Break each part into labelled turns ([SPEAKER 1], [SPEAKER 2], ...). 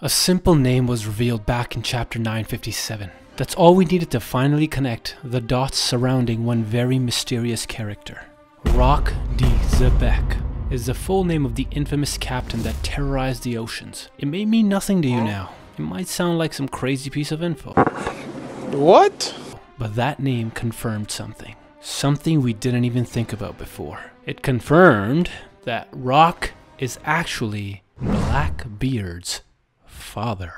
[SPEAKER 1] A simple name was revealed back in chapter 957. That's all we needed to finally connect the dots surrounding one very mysterious character. Rock D. Zebec is the full name of the infamous captain that terrorized the oceans. It may mean nothing to you now. It might sound like some crazy piece of info.
[SPEAKER 2] What?
[SPEAKER 1] But that name confirmed something. Something we didn't even think about before. It confirmed that Rock is actually Blackbeard's father.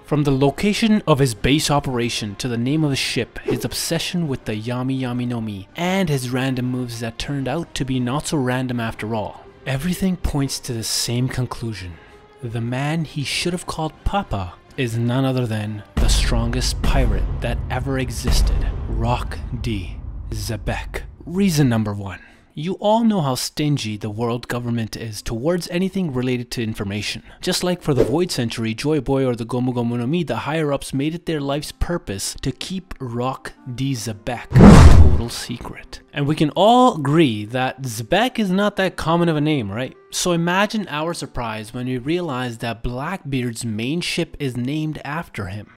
[SPEAKER 1] From the location of his base operation to the name of his ship, his obsession with the Yami Yami no Mi, and his random moves that turned out to be not so random after all, everything points to the same conclusion. The man he should have called Papa is none other than the strongest pirate that ever existed, Rock D. Zebec. Reason number 1. You all know how stingy the world government is towards anything related to information. Just like for the Void Century, Joy Boy, or the Gomu Gomu no Mi, the higher-ups made it their life's purpose to keep Rock D. Zebec a total secret. And we can all agree that Zebec is not that common of a name, right? So imagine our surprise when we realized that Blackbeard's main ship is named after him.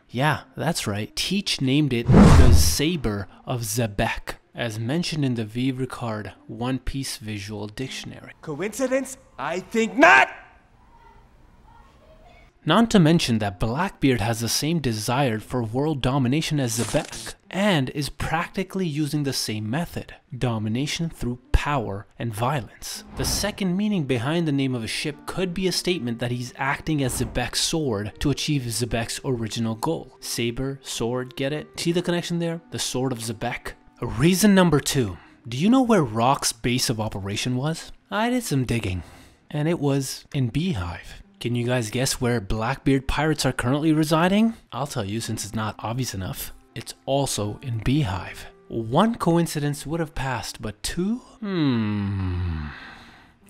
[SPEAKER 1] Yeah, that's right. Teach named it the Saber of Zebec, as mentioned in the V. Ricard One Piece Visual Dictionary.
[SPEAKER 2] Coincidence? I think not!
[SPEAKER 1] Not to mention that Blackbeard has the same desire for world domination as Zebec, and is practically using the same method, domination through power and violence. The second meaning behind the name of a ship could be a statement that he's acting as Zebec's sword to achieve Zebec's original goal. Saber, sword, get it? See the connection there? The sword of Zebec? Reason number 2. Do you know where Rock's base of operation was? I did some digging, and it was in Beehive. Can you guys guess where Blackbeard pirates are currently residing? I'll tell you, since it's not obvious enough. It's also in Beehive. One coincidence would have passed, but 2?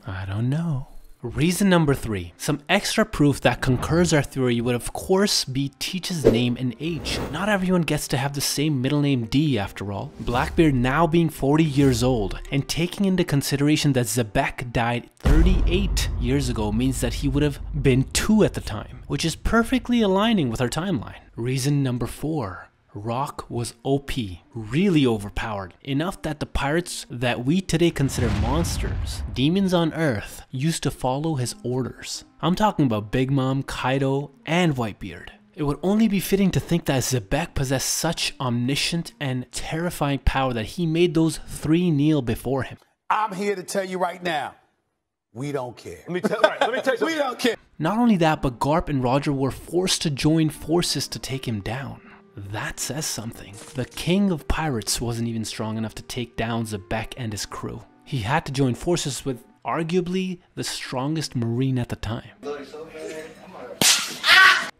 [SPEAKER 1] I don't know. Reason number 3. Some extra proof that concurs our theory would of course be Teach's name and age. Not everyone gets to have the same middle name D after all. Blackbeard now being 40 years old, and taking into consideration that Zebec died 38 years ago means that he would have been 2 at the time, which is perfectly aligning with our timeline. Reason number 4. Rock was OP, really overpowered, enough that the pirates that we today consider monsters, demons on Earth, used to follow his orders. I'm talking about Big Mom, Kaido, and Whitebeard. It would only be fitting to think that Zebec possessed such omniscient and terrifying power that he made those 3 kneel before him.
[SPEAKER 3] I'm here to tell you right now, we don't care.
[SPEAKER 2] Let me tell you something.
[SPEAKER 3] We don't care.
[SPEAKER 1] Not only that, but Garp and Roger were forced to join forces to take him down. That says something. The king of pirates wasn't even strong enough to take down Zebec and his crew. He had to join forces with arguably the strongest marine at the time.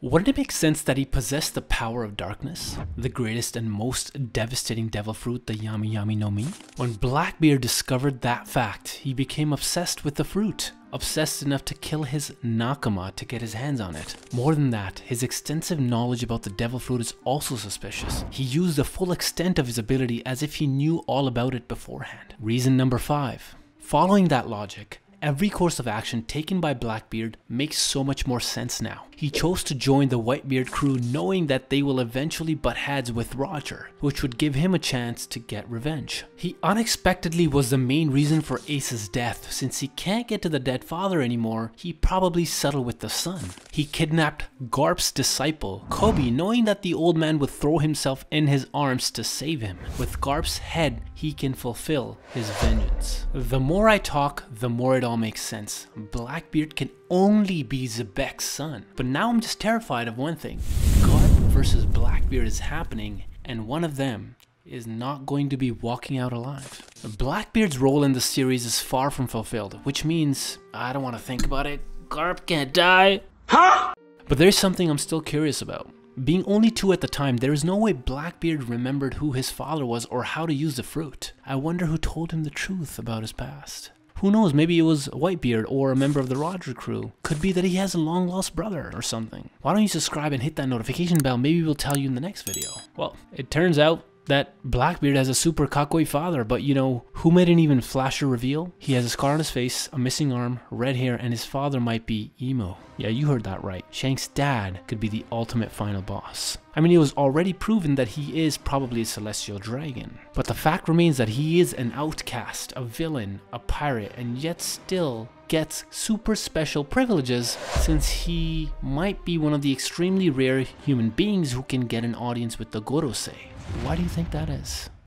[SPEAKER 1] Wouldn't it make sense that he possessed the power of darkness? The greatest and most devastating devil fruit, the Yami Yami no Mi? When Blackbeard discovered that fact, he became obsessed with the fruit. Obsessed enough to kill his Nakama to get his hands on it. More than that, his extensive knowledge about the devil fruit is also suspicious. He used the full extent of his ability as if he knew all about it beforehand. Reason number 5. Following that logic, every course of action taken by Blackbeard makes so much more sense now. He chose to join the Whitebeard crew knowing that they will eventually butt heads with Roger, which would give him a chance to get revenge. He unexpectedly was the main reason for Ace's death. Since he can't get to the dead father anymore, he probably settled with the son. He kidnapped Garp's disciple, Kobe, knowing that the old man would throw himself in his arms to save him. With Garp's head, he can fulfill his vengeance. The more I talk, the more it all makes sense. Blackbeard can only be Zebec's son. But now I'm just terrified of one thing. Garp versus Blackbeard is happening, and one of them is not going to be walking out alive. Blackbeard's role in the series is far from fulfilled, which means, I don't want to think about it, Garp can't die. Huh? But there's something I'm still curious about. Being only 2 at the time, there is no way Blackbeard remembered who his father was or how to use the fruit. I wonder who told him the truth about his past. Who knows, maybe it was Whitebeard or a member of the Roger crew. Could be that he has a long lost brother or something. Why don't you subscribe and hit that notification bell? Maybe we'll tell you in the next video. Well, it turns out that Blackbeard has a super cockboy father, but you know, who made an even flashier reveal? He has a scar on his face, a missing arm, red hair, and his father might be emo. Yeah, you heard that right. Shank's dad could be the ultimate final boss. I mean, it was already proven that he is probably a celestial dragon, but the fact remains that he is an outcast, a villain, a pirate, and yet still gets super special privileges since he might be one of the extremely rare human beings who can get an audience with the Gorosei. Why do you think that is?